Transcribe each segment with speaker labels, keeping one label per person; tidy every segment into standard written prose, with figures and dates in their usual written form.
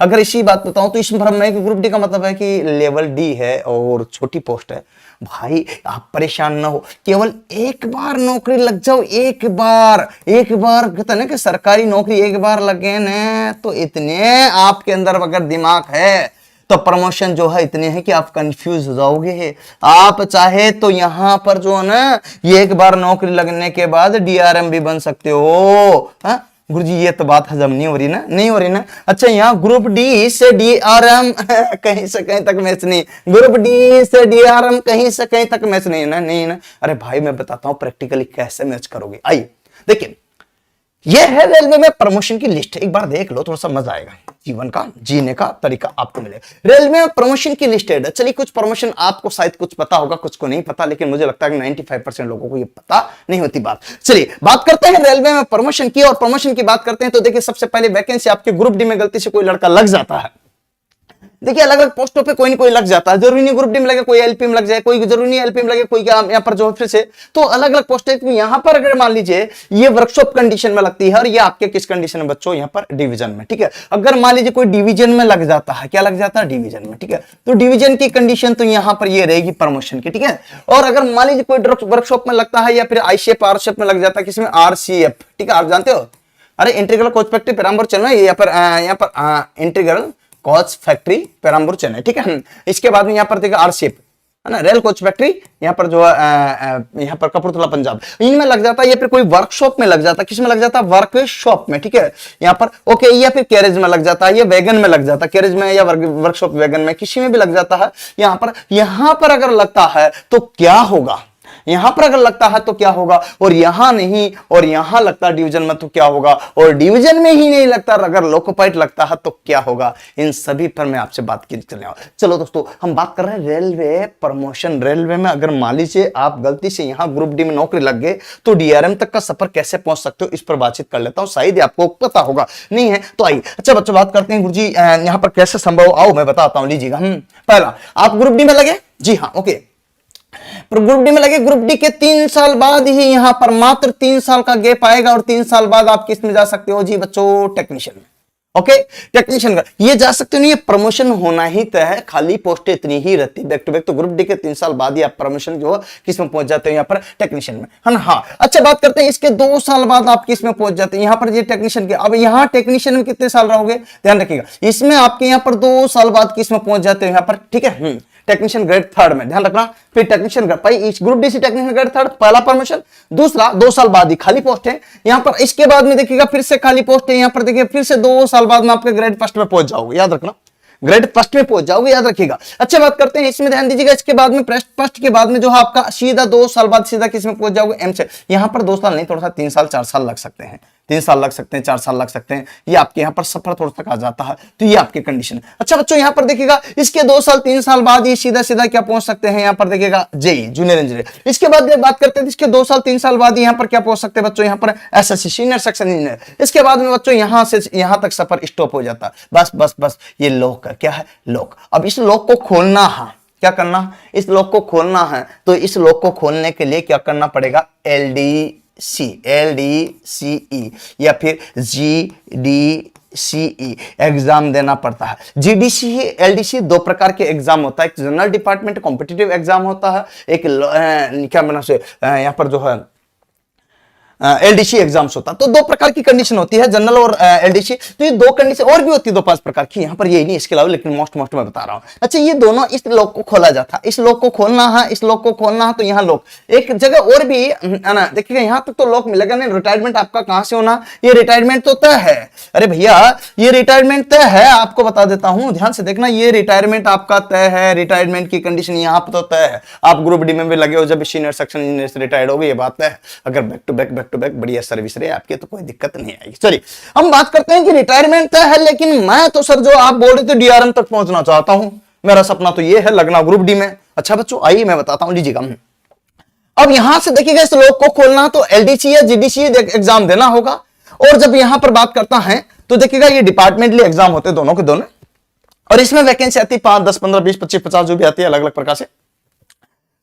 Speaker 1: अगर इसी बात बताऊं तो इस भ्रम में कि ग्रुप डी का मतलब है कि लेवल डी है और छोटी पोस्ट है। भाई आप परेशान ना हो, केवल एक बार नौकरी लग जाओ, एक बार कहते ना कि सरकारी नौकरी एक बार लगे ना तो इतने आपके अंदर अगर दिमाग है तो प्रमोशन जो है इतने हैं कि आप कंफ्यूज हो जाओगे। आप चाहे तो यहां पर जो है ना ये एक बार नौकरी लगने के बाद डीआरएम भी बन सकते हो। हाँ गुरुजी ये तो बात हजम नहीं हो रही ना, नहीं हो रही ना। अच्छा यहाँ ग्रुप डी से डीआरएम कहीं से कहीं तक मैच नहीं, ग्रुप डी से डीआरएम कहीं से कहीं तक मैच नहीं ना, नहीं ना। अरे भाई मैं बताता हूं प्रैक्टिकली कैसे मैच करोगे। आइए देखिए, यह है रेलवे में प्रमोशन की लिस्ट, एक बार देख लो, थोड़ा सा मजा आएगा, जीवन का जीने का तरीका आपको मिलेगा। रेलवे में प्रमोशन की लिस्ट है। चलिए कुछ प्रमोशन आपको शायद कुछ पता होगा, कुछ को नहीं पता, लेकिन मुझे लगता है कि 95% लोगों को ये पता नहीं होती बात। चलिए बात करते हैं रेलवे में प्रमोशन की, और प्रमोशन की बात करते हैं तो देखिए सबसे पहले वैकेंसी आपके ग्रुप डी में गलती से कोई लड़का लग जाता है। देखिए अलग अलग पोस्टों पे कोई ना कोई लग जाता है, जरूरी नहीं ग्रुप डी में लगे, कोई एलपी में लग जाए, कोई जरूरी नहीं एलपी में लगे, कोई यहाँ पर जो फिर से तो अलग अलग पोस्ट है। यहाँ पर अगर मान लीजिए ये वर्कशॉप कंडीशन में लगती है और ये आपके किस कंडीशन में बच्चों, यहाँ पर डिवीजन में, ठीक है। अगर मान लीजिए कोई डिवीजन में लग जाता है, क्या लग जाता है, डिवीजन में, ठीक है, तो डिवीजन की कंडीशन तो यहाँ पर ये रहेगी प्रमोशन की, ठीक है। और अगर मान लीजिए कोई वर्कशॉप में लगता है या फिर आईसीएफ आरसीएफ में लग जाता है, किसमें, आरसीएफ, ठीक है, आप जानते हो, अरे इंटीग्रल कोच पैरामीटर चल रहा है यहाँ पर integral coach factory Perambur Chennai, ठीक है। इसके बाद में यहाँ पर देखिए आरसीएफ है ना, रेल कोच फैक्ट्री यहाँ पर जो है यहाँ पर कपूरथला पंजाब, इनमें लग जाता है, या फिर कोई वर्कशॉप में लग जाता है, किसमें लग जाता है, वर्कशॉप में, ठीक है, यहाँ पर ओके, या फिर कैरेज में लग जाता है, या वैगन में लग जाता है, कैरेज में या वर्कशॉप वैगन में, किसी में भी लग जाता है। यहाँ पर अगर लगता है तो क्या होगा, यहां पर अगर लगता है तो क्या होगा, और यहां नहीं और यहां लगता है डिवीजन में तो क्या होगा, और डिवीजन में ही नहीं लगता अगर लोकोपाइट लगता है तो क्या होगा। इन सभी पर मैं आपसे बात की चल रहा हूं। चलो दोस्तों हम बात कर रहे हैं रेलवे प्रमोशन। रेलवे में अगर मान लीजिए आप गलती से यहां ग्रुप डी में नौकरी लग गए तो डीआरएम तक का सफर कैसे पहुंच सकते हो, इस पर बातचीत कर लेता हूं, शायद आपको पता होगा, नहीं है तो आइए। अच्छा बच्चों बात करते हैं गुरुजी यहां पर कैसे संभव, आओ मैं बताता हूं, लीजिएगा। पहला आप ग्रुप डी में लगे, जी हाँ ओके, ग्रुप डी में लगे, ग्रुप डी के 3 साल बाद ही यहां पर मात्र 3 साल का गैप आएगा, और 3 साल बाद आप किस में जा सकते हो जी बच्चों, टेक्नीशियन में, ओके, टेक्नीशियन का ये जा सकते हो, नहीं ये प्रमोशन होना ही तय है, खाली पोस्टें इतनी ही रहती बैक टू बैक, तो ग्रुप डी के 3 साल बाद ही आप प्रमोशन जो है किस में पहुंच जाते हो, यहाँ पर टेक्नीशियन में, है ना। हाँ अच्छा बात करते हैं इसके 2 साल बाद आप किस में पहुंच जाते हैं, यहाँ पर ये टेक्नीशियन के। अब यहाँ टेक्नीशियन में कितने साल रहोगे, ध्यान रखिएगा, इसमें आपके यहाँ पर 2 साल बाद किस में पहुंच जाते हो, यहाँ पर, ठीक है, टेक्नीशियन ग्रेड 3 में, ध्यान रखना। फिर टेक्नीशियन ग्रेड, भाई इस ग्रुप डी से टेक्नीशियन ग्रेड 3 पहला प्रमोशन, दूसरा 2 साल बाद ही खाली पोस्ट है यहां पर। इसके बाद में देखिएगा फिर से खाली पोस्ट है यहां पर, देखिए फिर से 2 साल बाद में आपके ग्रेड 1 में पहुंच जाओगे, याद रखना, ग्रेड 1 में पहुंच जाओगे, याद रखिएगा। अच्छा बात करते हैं इसमें, ध्यान दीजिएगा, इसके बाद में फर्स्ट के बाद में जो है आपका सीधा 2 साल बाद सीधा किस में पहुंच जाओगे, एम से। यहां पर 2 साल नहीं, थोड़ा सा 3 साल 4 साल लग सकते हैं, 3 साल लग सकते हैं, 4 साल लग सकते हैं, ये आपके यहाँ पर सफर थोड़ा सा आ जाता है, तो ये आपके कंडीशन है। अच्छा बच्चों यहाँ पर देखिएगा इसके 2 साल 3 साल बाद ये सीधा सीधा क्या पहुंच सकते हैं, यहाँ पर देखिएगा जेई जूनियर इंजीनियर। इसके बाद बात करते हैं इसके 2 साल 3 साल बाद यहाँ पर क्या पहुंच सकते हैं बच्चों, यहाँ पर एसएससी सीनियर सेक्शन इंजीनियर। इसके बाद में बच्चों यहाँ से यहाँ तक सफर स्टॉप हो जाता है, बस ये लॉक है, क्या है, लॉक। अब इस लॉक को खोलना है, क्या करना, इस लॉक को खोलना है, तो इस लॉक को खोलने के लिए क्या करना पड़ेगा, LDCE या फिर GDCE एग्जाम देना पड़ता है। GDCE LDC 2 प्रकार के एग्जाम होता है, एक जनरल डिपार्टमेंट कॉम्पिटिटिव एग्जाम होता है, एक क्या बना से यहाँ पर जो है LDC एग्जाम्स होता है। तो 2 प्रकार की कंडीशन होती है, जनरल और LDC। तो ये 2 कंडीशन और भी होती है 2-5 प्रकार की, यहाँ पर यही नहीं, इसके अलावा, लेकिन मोस्ट मैं बता रहा हूँ। अच्छा ये दोनों इस लॉक को खोला जाता है, इस लॉक को खोलना है, इस लॉक को खोलना है, तो यहाँ लॉक एक जगह और भी है ना, देखिएगा यहाँ तक तो लॉक मिलेगा नहीं। रिटायरमेंट आपका कहां से होना, ये रिटायरमेंट तो तय है, अरे भैया ये रिटायरमेंट तय है, आपको बता देता हूं, ध्यान से देखना, ये रिटायरमेंट आपका तय है, रिटायरमेंट की कंडीशन यहाँ पर तो तय है। आप ग्रुप डी में भी लगे हो, जब सीनियर सेक्शन इंजीनियर से रिटायर्ड हो गए, ये बात तय है। अगर बैक टू बैक बढ़िया सर्विस रहे आपके तो कोई दिक्कत नहीं आएगी। चलिए हम बात करते हैं कि रिटायरमेंट तय है, लेकिन मैं तो सर जो आप बोल रहे थे डीआरएम तक पहुंचना चाहता हूं, मेरा सपना तो ये है लगना ग्रुप डी में। अच्छा बच्चों आइए मैं बताता हूं, लीजिएगा। अब यहां से देखिएगा इस लॉक को खोलना तो LDC या GDC एग्जाम देना होगा, और जब यहां पर बात करता है तो देखिएगा ये डिपार्टमेंटली एग्जाम होते हैं दोनों के दोनों, और इसमें वैकेंसी आती है 5, 10, 15, 20, 25, 50 जो भी आती है अलग अलग प्रकार से।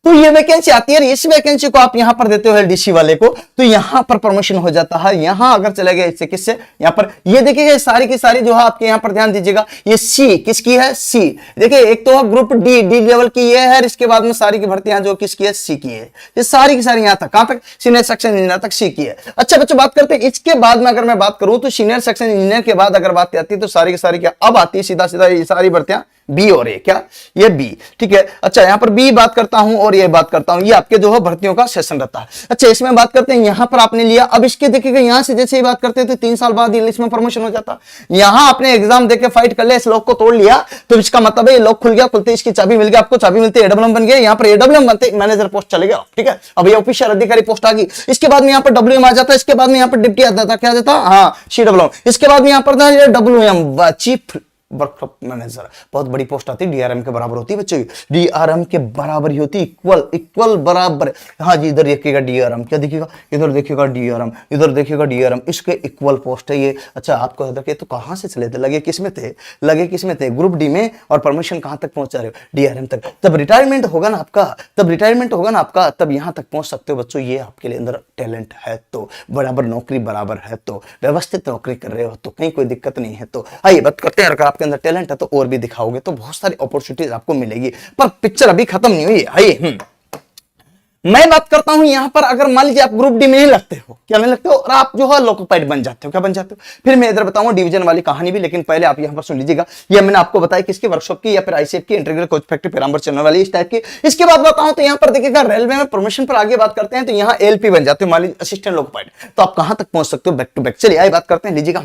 Speaker 1: तो ये वैकेंसी आती है, इस वैकेंसी को आप यहां पर देते हो एलडीसी वाले को, तो यहां पर प्रमोशन हो जाता है। यहां अगर चले गए इससे किससे, यहां पर ये देखिएगा सारी की सारी जो है आपके यहां पर ध्यान दीजिएगा, ये सी किसकी है, सी। देखिए एक तो ग्रुप डी, डी लेवल की ये है, इसके बाद में सारी की भर्तियां जो किसकी है, सी की है। ये सारी की सारी यहां तक, कहां तक, सीनियर सेक्शन इंजीनियर तक सी की है। अच्छा बच्चों बात करते हैं इसके बाद में, अगर मैं बात करूं तो सीनियर सेक्शन इंजीनियर के बाद अगर बात आती है तो सारी की सारी क्या अब आती है, सीधा सीधा ये सारी भर्तियां बी और ए, क्या ये बी, ठीक है। अच्छा यहां पर बी बात करता हूं और ये बात करता हूं, ये आपके जो है भर्तियों का सेशन रहता है। अच्छा इसमें बात करते हैं, यहां पर आपने लिया, अब इसके देखिएगा यहां से जैसे ही बात करते हैं तो 3 साल बाद इसमें प्रमोशन हो जाता। यहां आपने एग्जाम देके फाइट कर लिया, इस लॉक को तोड़ लिया, तो इसका मतलब है ये लॉक खुल गया, खुलते इसकी चाबी मिल गई आपको, चाबी मिलती है एडब्ल्यूएम बन गया, यहां पर एडब्ल्यूएम बनते मैनेजर पोस्ट चले गया, ठीक है। अब ये ऑफिशियल अधिकारी पोस्ट आ गई, इसके बाद में यहां पर डब्ल्यूएम आ जाता है, इसके बाद में यहां पर डिप्टी आता था, क्या जाता, हाँ सीडब्ल्यूएम, इसके बाद में यहां पर डब्ल्यूएम चीफ वर्कशॉप मैनेजर, बहुत बड़ी पोस्ट आती है, डीआरएम के बराबर होती है बच्चों, डीआरएम के बराबर ही होती है, इक्वल इक्वल बराबर। हाँ जी इधर देखिएगा डीआरएम, क्या देखिएगा, इधर देखिएगा डीआरएम, इधर देखिएगा डीआरएम, इसके इक्वल पोस्ट है ये। अच्छा आपको लगे तो कहां से चले थे, लगे किस में थे, लगे किस में थे, ग्रुप डी में, और प्रमोशन कहां तक पहुंचा रहे हो, डीआरएम तक। तब रिटायरमेंट होगा ना आपका, तब रिटायरमेंट होगा ना आपका, तब यहां तक पहुंच सकते हो बच्चों। ये आपके लिए अंदर टैलेंट है तो, बराबर नौकरी बराबर है तो, व्यवस्थित नौकरी कर रहे हो तो, कहीं कोई दिक्कत नहीं है तो। आइए बात करते हैं, अगर आपके अंदर टैलेंट है तो और भी दिखाओगे तो बहुत सारी अपॉर्चुनिटीज आपको मिलेगी, पर पिक्चर अभी खत्म नहीं हुई। आइए मैं बात करता हूं यहां पर, अगर मान लीजिए आप ग्रुप डी में नहीं लगते हो, क्या नहीं लगते हो, और आप जो है लोकोपाइट बन जाते हो, क्या बन जाते हो, फिर मैं इधर बताऊंगा डिवीजन वाली कहानी भी, लेकिन पहले आप यहां पर सुन लीजिएगा। ये मैंने आपको बताया किसकी, वर्कशॉप की या फिर आईसीएफ की, इंटीग्रल कोच फैक्ट्री पिरामल चलने वाली इस टाइप की। इसके बाद बताऊं तो यहां पर देखिएगा रेलवे में प्रमोशन पर आगे बात करते हैं तो यहां एलपी बन जाते हो, मान लीजिए असिस्टेंट लोकोपाइट, तो आप कहां तक पहुंच सकते हो, बैक टू बैक। चलिए आइए बात करते हैं, लीजिएगा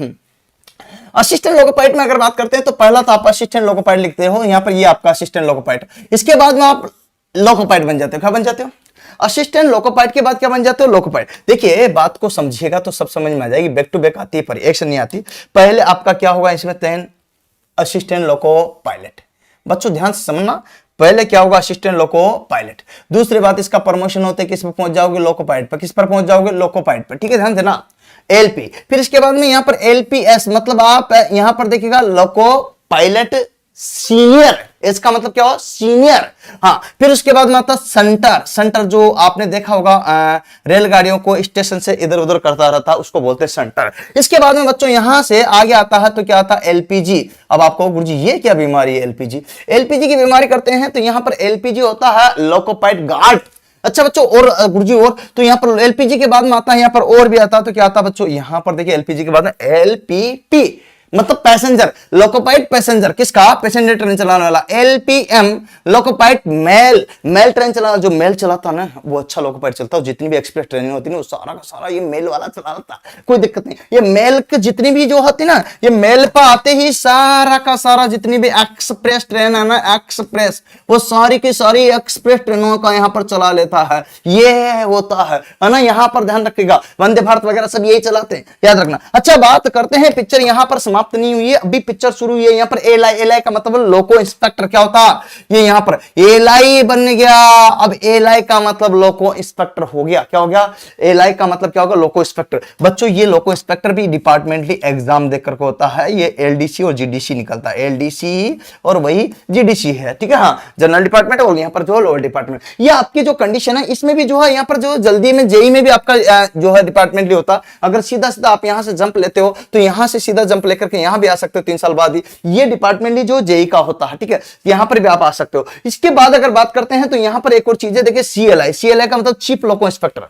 Speaker 1: असिस्टेंट लोकोपाइट में अगर बात करते हैं तो पहला तो आप असिस्टेंट लोकोपाइट लिखते हो, यहां पर ये आपका असिस्टेंट लोकोपाइट, इसके बाद में आप लोकोपाइट बन जाते हो, क्या बन जाते हो, असिस्टेंट लोकोपाइट के बाद क्या बन जाते हो, लोकोपाइट। देखिए बात को समझिएगा तो सब समझ में आ जाएगी, बैक टू बैक आती है पर एक से नहीं आती। पहले आपका क्या होगा इसमें, तैन असिस्टेंट लोको पायलट, बच्चों ध्यान से समझना, पहले क्या होगा, असिस्टेंट लोको पायलट। दूसरी बात इसका प्रमोशन होते किस पर पहुंच जाओगे, लोको पायलट पर, किस पर पहुंच जाओगे, लोको पायलट पर, ठीक है ध्यान देना, एलपी। फिर इसके बाद में यहां पर एलपीएस, मतलब आप यहां पर देखिएगा लोको पायलट सीनियर, इसका मतलब क्या हुआ, सीनियर। हाँ फिर उसके बाद में आता सेंटर, सेंटर जो आपने देखा होगा रेलगाड़ियों को स्टेशन से इधर उधर करता रहता, उसको बोलते हैं सेंटर। इसके बाद में बच्चों यहां से आगे आता है तो क्या आता है, एलपीजी। अब आपको गुरुजी ये क्या बीमारी है, एलपीजी, एलपीजी की बीमारी करते हैं तो यहां पर एलपीजी होता है लोकोपाइट गार्ड। अच्छा बच्चों और गुरुजी और, तो यहां पर एलपीजी के बाद में आता है, यहां पर और भी आता है तो क्या आता है बच्चों, यहां पर देखिए एलपीजी के बाद में एलपीपी, मतलब पैसेंजर, लोकोपाइट पैसेंजर, किसका, पैसेंजर ट्रेन चलाने वाला। एलपीएम लोकोपाइट मेल, मेल ट्रेन चलाना, जो मेल चलाता ना वो अच्छा लोकोपाइट चलता है। जितनी भी एक्सप्रेस ट्रेन होती है वो सारा का सारा ये मेल वाला चलाता, कोई दिक्कत नहीं। ये मेल की जितनी भी जो होती ना, ये मेल पर आते ही सारा का सारा जितनी भी एक्सप्रेस ट्रेन है ना, एक्सप्रेस, वो सारी की सारी एक्सप्रेस ट्रेनों का यहाँ पर चला लेता है, ये होता है ना। यहाँ पर ध्यान रखिएगा, वंदे भारत वगैरह सब यही चलाते हैं, याद रखना। अच्छा बात करते हैं, पिक्चर यहाँ पर समाप्त नहीं हुई है, अभी पिक्चर शुरू हुई है। यहाँ पर एलआई, एलआई का मतलब लोको इंस्पेक्टर, क्या होता है, ये यहाँ पर एलआई बन गया। अब एलआई का मतलब लोको इंस्पेक्टर हो गया, क्या हो गया, एलआई का मतलब क्या होगा, लोको इंस्पेक्टर। बच्चों ये लोको इंस्पेक्टर भी डिपार्टमेंटली एग्जाम देकर के होता है, ये एलडीसी और जीडीसी निकलता है, एलडीसी और वही जीडीसी है, ठीक है। हाँ जनरल डिपार्टमेंट और यहाँ पर जो लोअर डिपार्टमेंट, ये आपकी जो कंडीशन है इसमें भी जो है यहाँ पर जो जल्दी में जेई में भी आपका जो है डिपार्टमेंटली होता। अगर सीधा सीधा आप यहाँ से जंप लेते हो तो यहाँ से सीधा जंप लेकर के यहां भी आ सकते हो 3 साल बाद ही, ये डिपार्टमेंटली जो जेई का होता है, ठीक है, यहां पर भी आप आ सकते हो। इसके बाद अगर बात करते हैं तो यहां पर एक और चीज है, देखिए सीएलआई, सीएलआई का मतलब चीफ लोको इंस्पेक्टर।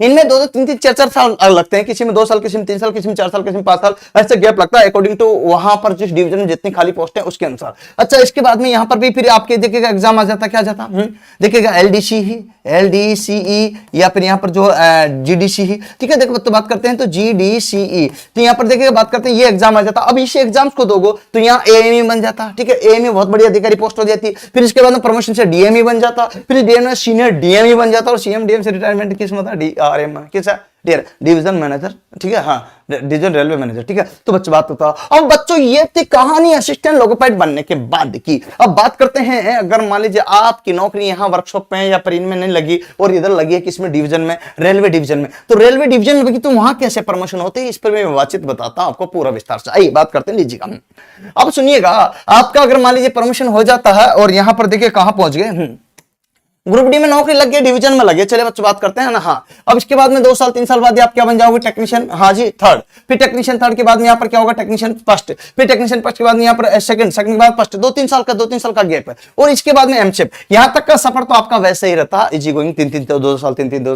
Speaker 1: इनमें 2-2, 3-3, 4-4 साल लगते हैं, किसी में 2 साल, किसी में 3 साल, किसी में 4 साल, किसी में 5 साल, ऐसे गैप लगता है अकॉर्डिंग टू वहां पर जिस डिवीजन में जितनी खाली पोस्ट है उसके अनुसार। अच्छा इसके बाद में यहां पर भी फिर आपके देखिएगा एग्जाम आ जाता, क्या जाता, देखिएगा एलडीसी ही, एलडीसीई या फिर यहां पर जो जीडीसी ही, ठीक है। देखो तो बात करते हैं तो जीडीसीई, तो यहां पर देखिएगा बात करते हैं ये एग्जाम आ जाता। अब इस एग्जाम्स को दोगे तो यहां एएमई बन जाता, ठीक है, एएमई बहुत बड़ी अधिकारी पोस्ट हो जाती है। फिर इसके बाद में प्रमोशन से डीएमई बन जाता, फिर डीएमई सीनियर डीएमई बन जाता, और सीएम डीएम से रिटायरमेंट किस में होता, डीआरएम किस डिवीजन मैनेजर, ठीक है, हाँ डिवीजन रेलवे मैनेजर, ठीक है। तो बच्चों बात होता है। अब बच्चों ये थी कहानी असिस्टेंट लोकोपाइट बनने के बाद की। अब बात करते हैं, अगर मान लीजिए आपकी नौकरी यहाँ वर्कशॉप में या पर इनमें नहीं लगी और इधर लगी है किसमें, डिवीजन में, रेलवे डिवीजन में, तो रेलवे डिवीजन में लगी तो वहां कैसे प्रमोशन होते हैं इस पर मैं बातचीत बताता हूं आपको पूरा विस्तार से। आइए बात करते हैं, लीजिएगा अब सुनिएगा। आपका अगर मान लीजिए प्रमोशन हो जाता है और यहां पर देखिए कहां पहुंच गए, ग्रुप डी में नौकरी लग गई, डिवीजन में लगे, चलिए बच्चों बात करते हैं ना। हाँ, अब इसके बाद में 2 साल 3 साल बाद आप क्या बन जाओगे, टेक्नीशियन। हाँ जी, थर्ड। फिर टेक्नीशियन थर्ड के बाद में यहाँ पर क्या होगा, टेक्नीशियन फर्स्ट। फिर टेक्नीशियन फर्स्ट के बाद में यहाँ पर सेकंड के बाद फर्स्ट। 2-3 साल का गैप है। और इसके बाद में एमशेप, यहाँ तक का सफर तो आपका वैसे ही रहता है, इजी गोइंग, 2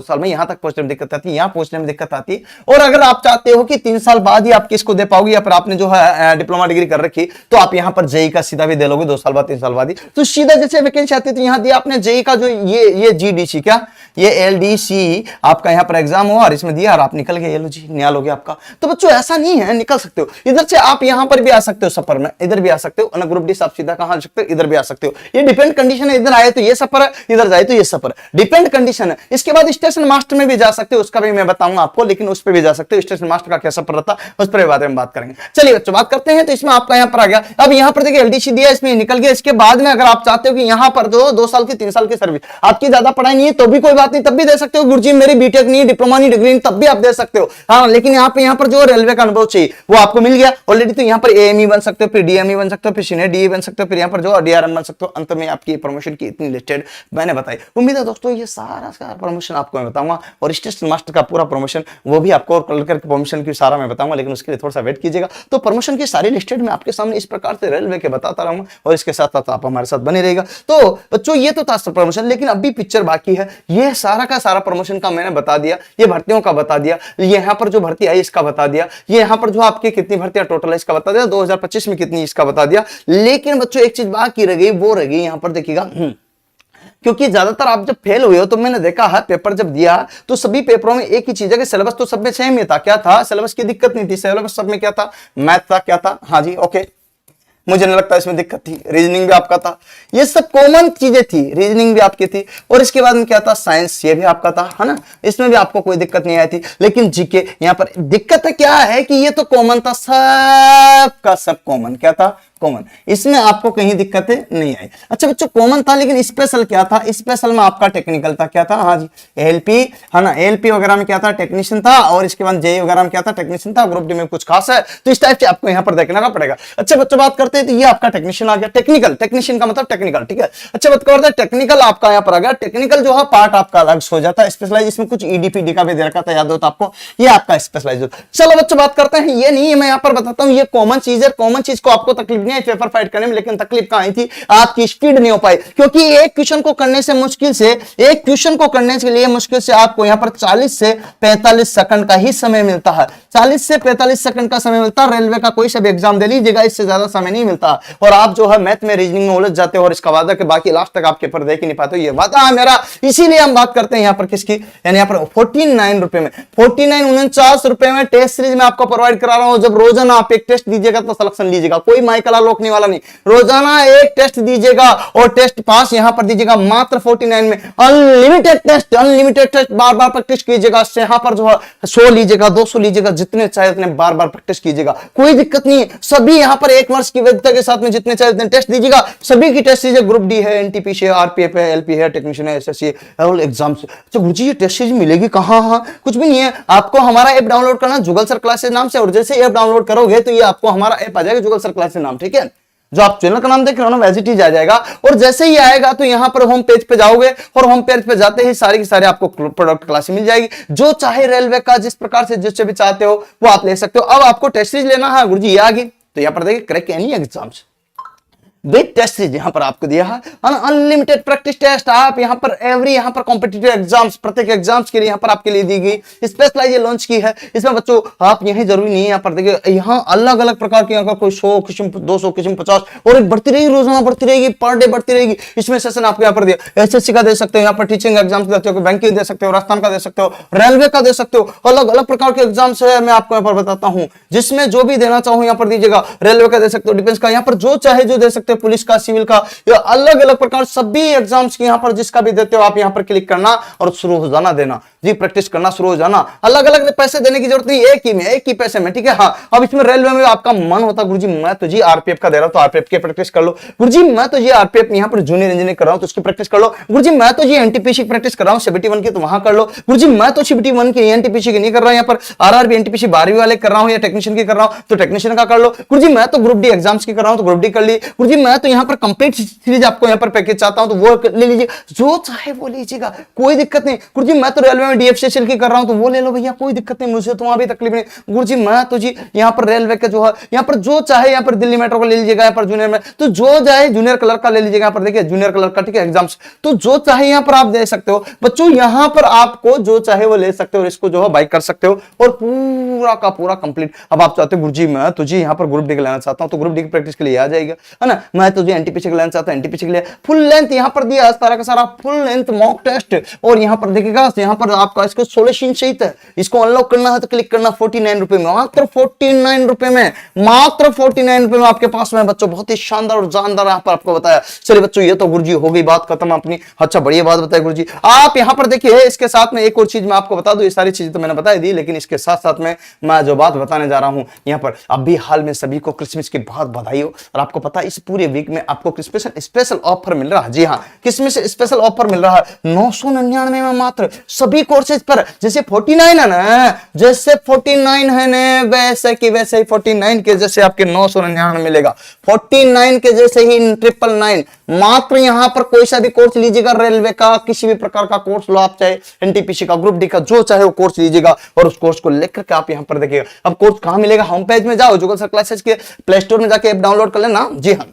Speaker 1: साल में यहाँ तक पहुंचने में दिक्कत आती है, यहाँ पहुंचने में दिक्कत आती है। और अगर आप चाहते हो कि 3 साल बाद ही आप किसको दे पाओगे, या फिर आपने जो है डिप्लोमा डिग्री कर रखी, तो आप यहाँ पर जेई का सीधा भी दे लोगे 2 साल बाद 3 साल बाद ही। तो सीधा जैसे वैकेंसी आती है, तो यहाँ दिया आपने जेई का जो ये जीडीसी, क्या ये एलडीसी आपका यहाँ पर एग्जाम हुआ और इसमें दिया और आप निकल गए, ये लो जी न्याल हो गया आपका। तो बच्चों ऐसा नहीं है, निकल सकते हो इधर से, आप यहाँ पर भी आ सकते हो सफर में, इधर भी आ सकते हो, ग्रुप डी आप सीधा कहां आ सकते हो, इधर भी आ सकते हो। ये डिपेंड कंडीशन है, इधर आए तो ये सफर है, इधर जाए तो ये सफर है, डिपेंड कंडीशन है। इसके बाद स्टेशन मास्टर में भी जा सकते हो, उसका भी मैं बताऊंगा आपको, लेकिन उस पर भी जा सकते हो। स्टेशन मास्टर का क्या सफर रहता है उस पर बाद में बात करेंगे। चलिए बच्चों बात करते हैं। तो इसमें आपका यहाँ पर आ गया, अब यहाँ पर देखिए एलडीसी दिया, इसमें निकल गया। इसके बाद में अगर आप चाहते हो कि यहाँ पर जो 2 साल की 3 साल की सर्विस, आपकी ज्यादा पढ़ाई नहीं है तो भी कोई बात नहीं, तब भी दे सकते हो। गुरुजी मेरी बीटेक नहीं, डिप्लोमा नहीं, डिग्री नहीं, तब भी आप दे सकते हो। हाँ, लेकिन यहाँ पर जो रेलवे का अनुभव चाहिए वो आपको मिल गया ऑलरेडी, तो यहाँ पर एएमई बन सकते हो, फिर डीएमई बन सकते हो, फिर सीनियर डीई बन सकते हो, फिर यहाँ पर जो डीआरएम बन सकते हो। अंत में आपकी प्रमोशन की इतनी लिस्टेड मैंने बताई। उम्मीद है दोस्तों ये सारा प्रमोशन आपको मैं बताऊंगा, और स्टेशन मास्टर का पूरा प्रमोशन वो भी आपको, और क्लर्क प्रमोशन की सारा मैं बताऊंगा, लेकिन उसके लिए थोड़ा सा वेट कीजिएगा। तो प्रमोशन की सारी लिस्टेड मैं आपके सामने इस प्रकार से रेलवे के बताता रहूंगा, और इसके साथ साथ आप हमारे साथ बने रहेगा। तो बच्चों ये तो था प्रमोशन, लेकिन अभी पिक्चर बाकी है। ये सारा का सारा प्रमोशन का मैंने बता दिया, ये भर्तियों का बता दिया, ये यहाँ पर जो भर्ती आई इसका बता दिया, ये यहाँ पर जो आपकी कितनी भर्तियां टोटल है इसका बता दिया, 2025 में कितनी इसका बता दिया। लेकिन बच्चों एक चीज बाकी रह गई, वो रह गई यहाँ पर देखिएगा, क्योंकि ज्यादातर आप जब फेल हुए हो तो मैंने देखा है पेपर जब दिया तो सभी पेपरों में एक ही चीज है कि सिलेबस तो सब में सेम ही था। क्या था सिलेबस की दिक्कत नहीं थी, सिलेबस सब में क्या था, मैथ था, क्या था, हाँ जी ओके, मुझे नहीं लगता इसमें दिक्कत थी। रीजनिंग भी आपका था, ये सब कॉमन चीजें थी, रीजनिंग भी आपकी थी। और इसके बाद में क्या था, साइंस, ये भी आपका था, है ना, इसमें भी आपको कोई दिक्कत नहीं आई थी। लेकिन जीके यहाँ पर दिक्कत क्या है कि ये तो कॉमन था, सब का सब कॉमन, क्या था, कॉमन, इसमें आपको कहीं दिक्कतें नहीं आई। अच्छा बच्चों कॉमन था, लेकिन स्पेशल क्या था, स्पेशल में आपका टेक्निकल था, क्या था, हाँ जी एलपी, है ना, एलपी वगैरह में क्या था, टेक्नीशियन था, और इसके बाद जेई वगैरह में क्या था, टेक्नीशियन था। ग्रुप डी में कुछ खास है तो इस टाइप से आपको यहाँ पर देखना का पड़ेगा। अच्छा बच्चों बात करते हैं, तो ये आपका टेक्नीशियन आ गया, टेक्निकल, टेक्नीशियन का मतलब टेक्निकल, ठीक है। अच्छा बात करते हैं, टेक्निकल आपका यहाँ पर आ गया, टेक्निकल जो है पार्ट आपका अलग हो जाता है, स्पेशलाइज इसमें कुछ ईडीपीडी का भी दे रखा था, याद हो तो आपको, ये आपका स्पेशलाइज होता है। चलो बच्चों बात करते हैं, ये नहीं है मैं यहाँ पर बताता हूँ, ये कॉमन चीज है, कॉमन चीज को आपको तकलीफ नहीं है पेपर फाइट करने में, लेकिन तकलीफ कहां आई थी, आपकी स्पीड नहीं हो पाई, क्योंकि एक क्वेश्चन को करने से मुश्किल से, एक क्वेश्चन को करने के लिए मुश्किल से आपको यहां पर 40 से 45 सेकंड का ही समय मिलता है, 40 से 45 सेकंड का समय मिलता है। रेलवे का कोई सा भी एग्जाम दे लीजिएगा, इससे ज्यादा समय नहीं मिलता, और आप जो है मैथ में, रीजनिंग में उलझ जाते हो, और इसका वादा कि बाकी लास्ट तक आप पेपर देख ही नहीं पाते हो, ये वादा है मेरा। इसीलिए हम बात करते हैं यहाँ पर किसकी, यानी यहाँ पर 49 रुपए में, 49 रुपए में टेस्ट सीरीज में आपको प्रोवाइड करा रहा हूं। जब रोजाना आप एक टेस्ट दीजिएगा तो सिलेक्शन लीजिएगा, कोई माइकला लोकनी वाला नहीं, रोजाना एक टेस्ट दीजिएगा और टेस्ट पास यहां पर दीजिएगा मात्र 49 में। अनलिमिटेड टेस्ट, अनलिमिटेड टेस्ट, बार बार प्रैक्टिस कीजिएगा, यहां पर जो है 100 लीजिएगा, 200 लीजिएगा, जितने चाहे उतने बार बार प्रैक्टिस कीजिएगा, कोई दिक्कत नहीं है। सभी यहां पर 1 वर्ष की वैधता के साथ में जितने चाहे उतने टेस्ट दीजिएगा, सभी की टेस्ट सीरीज ग्रुप डी है, एनटीपीसी है, आरपीएफ है, एलपी है, टेक्नीशियन है, एसएससी है, एग्जाम। अच्छा गुरुजी ये टेस्ट सीरीज मिलेगी कहां, हाँ कुछ भी नहीं है, आपको हमारा ऐप डाउनलोड करना जुगल सर क्लासेस नाम से, और जैसे ऐप डाउनलोड करोगे तो ये आपको हमारा ऐप आ जाएगा जुगल सर क्लासेस नाम, ठीक है। जो आप चैनल का नाम देख रहे हो ना वैसे ही आ जाएगा, और जैसे ही आएगा तो यहां पर होम पेज पे जाओगे, और होम पेज पे जाते ही सारी की सारी आपको प्रोडक्ट क्लास मिल जाएगी, जो चाहे रेलवे का जिस प्रकार से जिससे भी चाहते हो वो आप ले सकते हो। अब आपको टेस्ट सीरीज लेना है, गुरुजी ये आ गई, तो यहां पर देखिए crack any exams with test series यहां पर आपको दिया है, अनलिमिटेड प्रैक्टिस टेस्ट। आप यहां पर यहां पर कॉम्पिटिटिव एग्जाम्स, प्रत्येक एग्जाम्स के लिए यहां पर आपके लिए दी गई स्पेशलाइज लॉन्च की है। इसमें बच्चों आप यही जरूरी नहीं है, यहां पर देखिए यहां अलग अलग प्रकार की, अगर कोई 100 किस्म, 200 किस्म, 50 और एक बढ़ती रहेगी, रोजाना बढ़ती रहेगी, पर डे बढ़ती रहेगी। इसमें सेशन आपको यहां पर दिया, एसएससी का दे सकते हो, यहां पर टीचिंग एग्जाम्स देते हो, बैंकिंग दे सकते हो, राजस्थान का दे सकते हो, रेलवे का दे सकते हो, अलग अलग प्रकार के एग्जाम्स है, मैं आपको यहां पर बताता हूं, जिसमें जो भी देना चाहूं यहां पर दीजिएगा। रेलवे का दे सकते हो, डिफेंस का, यहां पर जो चाहे जो दे सकते हो, पुलिस का, सिविल का, या अलग अलग प्रकार सभी एग्जाम्स की यहां पर जिसका भी देते हो आप यहां पर क्लिक करना और शुरू हो जाना, देना जी, प्रैक्टिस करना शुरू हो जाना। अलग अलग पैसे देने की जरूरत नहीं, एक ही में, एक ही पैसे में, ठीक है। हाँ अब इसमें रेलवे में आपका मन होता गुरुजी मैं तो जी आरपीएफ का दे रहा हूं तो आरपीएफ की प्रैक्टिस कर लो, गुरुजी मैं तो जी आरपीएफ यहां पर जूनियर इंजीनियर कर रहा हूं तो उसकी प्रैक्टिस कर लो, गुरुजी मैं तो जी एनटीपीसी की प्रैक्टिस कर रहा हूं सीबीटी 1 की तो वहां कर लो, गुरुजी मैं तो सीबीटी 1 की एनटीपीसी की नहीं कर रहा हूं, यहां पर आरआरबी एनटीपीसी 12वीं वाले कर रहा हूं या टेक्नीशियन की कर रहा हूं तो टेक्नीशियन का कर लो, गुरुजी मैं तो ग्रुप डी एग्जाम्स की कर रहा हूं तो ग्रुप डी कर ली, गुरुजी गुरुजी मैं तो यहाँ पर कंप्लीट सीरीज आपको यहाँ पर पैकेज चाहता हूँ तो वो ले लीजिए, जो चाहे वो लीजिएगा, कोई दिक्कत नहीं। गुरुजी मैं तो रेलवे में डीएफसीएल की कर रहा हूँ तो वो ले लो भैया, कोई दिक्कत नहीं, मुझे तो वहां भी तकलीफ नहीं। गुरुजी मैं तो जी यहाँ पर रेलवे का जो है यहाँ पर जो चाहे यहाँ पर दिल्ली मेट्रो का ले लीजिएगा, यहाँ पर जूनियर में तो जो चाहे जूनियर क्लर्क का ले लीजिएगा, यहाँ पर देखिए जूनियर क्लर्क का, ठीक है, एग्जाम्स तो जो चाहे यहाँ पर आप दे सकते हो बच्चों, यहाँ पर आपको जो चाहे वो ले सकते हो और इसको जो है बाई कर सकते हो और पूरा का पूरा कंप्लीट। अब आप चाहते हो गुरुजी मैं तुझे यहाँ पर ग्रुप डी लेना चाहता हूँ तो ग्रुप डी की प्रैक्टिस के लिए आ जाएगा, है ना। मैं तुझे एनटीपीसी का लेना चाहता हूँ, एनटीपीसी के लिए फुल लेंथ यहाँ पर दिया सारा का सारा फुल लेंथ मॉक टेस्ट, और यहाँ पर देखिएगा यहाँ पर आपका इसको सोल्यूशन सहित है, इसको अनलॉक करना है तो क्लिक करना 49 रुपए में, मात्र 49 रुपए में, मात्र 49 रुपए में आपके पास में बच्चों, बहुत ही शानदार और जानदार यहाँ पर आपको बताया। चलिए बच्चों ये तो गुरुजी हो गई बात खत्म अपनी। अच्छा बढ़िया बात बताया गुरुजी। आप यहाँ पर देखिए इसके साथ में एक और चीज मैं आपको बता दूं, ये सारी चीजें तो मैंने बता दी, लेकिन इसके साथ साथ में मैं जो बात बताने जा रहा हूं यहाँ पर, अभी हाल में सभी को क्रिसमस की बहुत बधाई हो। और आपको पता है इस पूरे वीक में आपको क्रिसमस स्पेशल ऑफर मिल रहा है। जी हाँ, क्रिसमस स्पेशल ऑफर मिल रहा है 999 में मात्र सभी कोर्सेज पर। जैसे 49 है ना, जैसे 49 है ना, वैसे की वैसे ही 49 के जैसे आपके 999 मिलेगा, 49 के जैसे ही 999। मात्र यहां पर कोई सा भी कोर्स लीजिएगा, रेलवे का किसी भी प्रकार का कोर्स लो आप, चाहे एनटीपीसी का, ग्रुप डी का, जो चाहे वो कोर्स लीजिएगा और उस कोर्स को लेकर के आप यहां पर देखिएगा। अब कोर्स कहां मिलेगा, होम पेज में जाओ, गूगल सर क्लासेस के प्ले स्टोर में जाके ऐप डाउनलोड कर लेना। जी हाँ,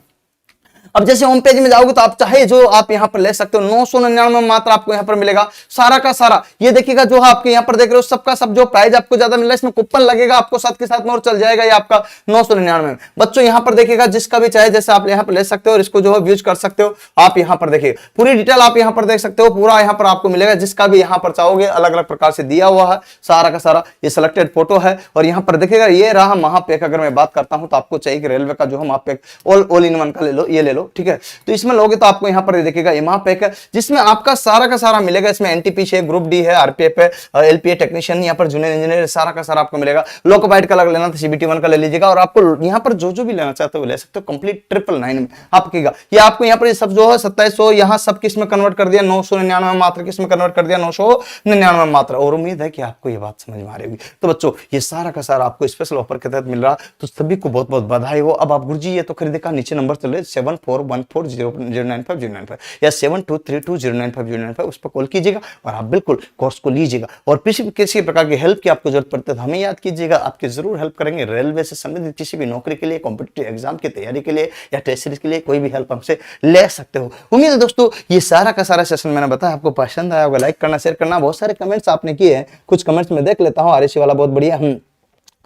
Speaker 1: अब जैसे होम पेज में जाओगे तो आप चाहे जो आप यहां पर ले सकते हो, 999 में मात्र आपको यहां पर मिलेगा सारा का सारा। ये देखिएगा जो आपके यहां पर देख रहे हो सबका सब जो प्राइस आपको ज्यादा मिल रहा है, इसमें कूपन लगेगा आपको साथ के साथ में और चल जाएगा ये आपका 999 में। बच्चों यहां पर देखिएगा जिसका भी चाहे जैसे आप यहां पर ले सकते हो और इसको जो है यूज कर सकते हो। आप यहां पर देखिए पूरी डिटेल आप यहां पर देख सकते हो, पूरा यहां पर आपको मिलेगा, जिसका भी यहां पर चाहोगे अलग अलग प्रकार से दिया हुआ है सारा का सारा। ये सिलेक्टेड फोटो है और यहां पर देखिएगा ये रहा महापैक। अगर मैं बात करता हूं तो आपको चाहिए कि रेलवे का जो है महापैक ऑल इन वन का ले लो, ये ले लो, ठीक है। तो इसमें लोगे तो आपको यहां पर देखिएगा ये महापैक है, जिसमें आपका सारा का सारा मिलेगा। इसमें एनटीपीसी है, ग्रुप डी है, आरपीएफ है, एलपीए टेक्नीशियन, यहां पर जूनियर इंजीनियर, सारा का सारा आपको मिलेगा। लोकोपाइलट का लेना तो सीबीटी 1 का ले लीजिएगा और आपको यहां पर जो जो भी लेना चाहते हो ले सकते हो, कंप्लीट 999 में आपके। ये आपको यहां पर ये सब जो है 2700 यहां सब किस में कन्वर्ट कर दिया, 999 मात्र किस में कन्वर्ट कर दिया, 999 मात्र। और उम्मीद है कि आपको ये बात समझ में आ रही होगी। तो बच्चों ये सारा का सारा आपको स्पेशल ऑफर के तहत मिल रहा, तो सभी को बहुत बहुत बधाई हो। अब आप गुरुजी ये तो खरीदे का नीचे नंबर चल रहे 7414095095 या 7232095095 उस पर कॉल कीजिएगा और आप बिल्कुल कोर्स को लीजिएगा। और किसी प्रकार की हेल्प की आपको जरूरत पड़ती है तो हमें याद कीजिएगा, आपकी जरूर हेल्प करेंगे। रेलवे से संबंधित किसी भी नौकरी के लिए, कॉम्पिटिटिव एग्जाम की तैयारी के लिए या टेस्ट सीरीज के लिए कोई भी हेल्प हमसे ले सकते हो। उम्मीद है दोस्तों ये सारा का सारा सेशन मैंने बताया आपको पसंद आया होगा। लाइक करना, शेयर करना। बहुत सारे कमेंट्स आपने किए हैं, कुछ कमेंट्स में देख लेता हूँ। आरएसी वाला बहुत बढ़िया,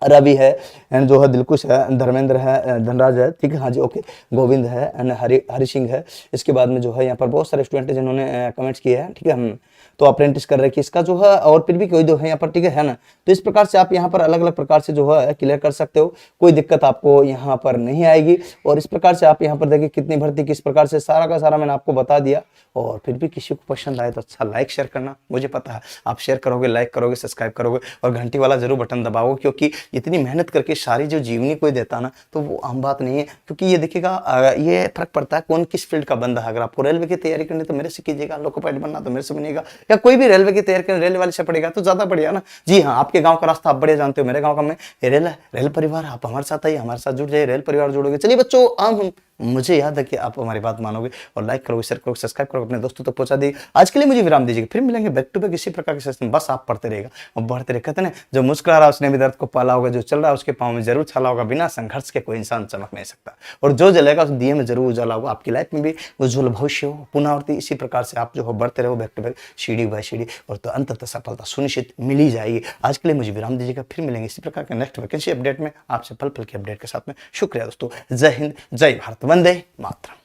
Speaker 1: रवि है एंड जो है दिलकुश है, धर्मेंद्र है, धनराज है, ठीक है, हाँ जी ओके, गोविंद है एंड हरि सिंह है। इसके बाद में जो है यहाँ पर बहुत सारे स्टूडेंट जिन्होंने कमेंट्स किए हैं, ठीक है। हम तो अप्रेंटिस कर रहे हैं कि इसका जो है और फिर भी कोई जो है यहाँ पर, ठीक है ना। तो इस प्रकार से आप यहाँ पर अलग अलग प्रकार से जो है क्लियर कर सकते हो, कोई दिक्कत आपको यहाँ पर नहीं आएगी। और इस प्रकार से आप यहाँ पर देखिए कितनी भर्ती किस प्रकार से सारा का सारा मैंने आपको बता दिया। और फिर भी किसी को पसंद आए तो अच्छा लाइक शेयर करना, मुझे पता है आप शेयर करोगे, लाइक करोगे, सब्सक्राइब करोगे और घंटी वाला जरूर बटन दबाओगे, क्योंकि इतनी मेहनत करके सारी जो जीवनी कोई देता ना तो वो आम बात नहीं है। क्योंकि ये देखिएगा ये फर्क पड़ता है कौन किस फील्ड का बंदा है। अगर आपको रेलवे की तैयारी करनी तो मेरे से कीजिएगा, लोको पायलट बनना तो मेरे से बनेगा, या कोई भी रेलवे की तैयारी करनी रेलवे वाले से पड़ेगा तो ज्यादा बढ़िया ना। जी हाँ, आपके गाँव का रास्ता आप बढ़िया जानते हो, मेरे गाँव का में रेल परिवार, आप हमारे साथ आइए, हमारे साथ जुड़ जाइए, रेल परिवार जुड़ोगे। चलिए बच्चों हम मुझे याद है कि आप हमारी बात मानोगे और लाइक करोगे, शेयर करोगे, सब्सक्राइब करोगे, अपने दोस्तों तक पहुंचा दी। आज के लिए मुझे विराम दीजिएगा, फिर मिलेंगे बैक टू बैक इसी प्रकार के सेशन। बस आप पढ़ते रहेगा और बढ़ते रहे। कहते हैं जो मुस्कुरा रहा उसने भी दर्द को पाला होगा, जो चल रहा है उसके पाँव में जरूर छाला होगा, बिना संघर्ष के कोई इंसान चमक नहीं सकता, और जो जलेगा उस दिए में जरूर उजाला होगा। आपकी लाइफ में भी उज्जवल भविष्य हो, पुनरावृत्ति इसी प्रकार से आप जो हो बढ़ते रहो बैक टू बैक, सीढ़ी बाय सीढ़ी, और तो अंततः सफलता सुनिश्चित मिल ही जाएगी। आज के लिए मुझे विराम दीजिएगा, फिर मिलेंगे इसी प्रकार के नेक्स्ट वैकेंसी अपडेट में आपसे पल पल के अपडेट के साथ में। शुक्रिया दोस्तों, जय हिंद, जय भारत, वंदे मातरम।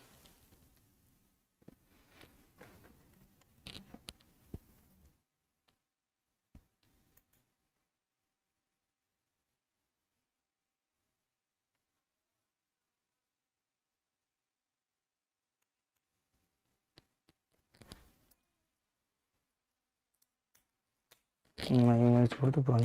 Speaker 1: मैं छोड़ दो पुराने।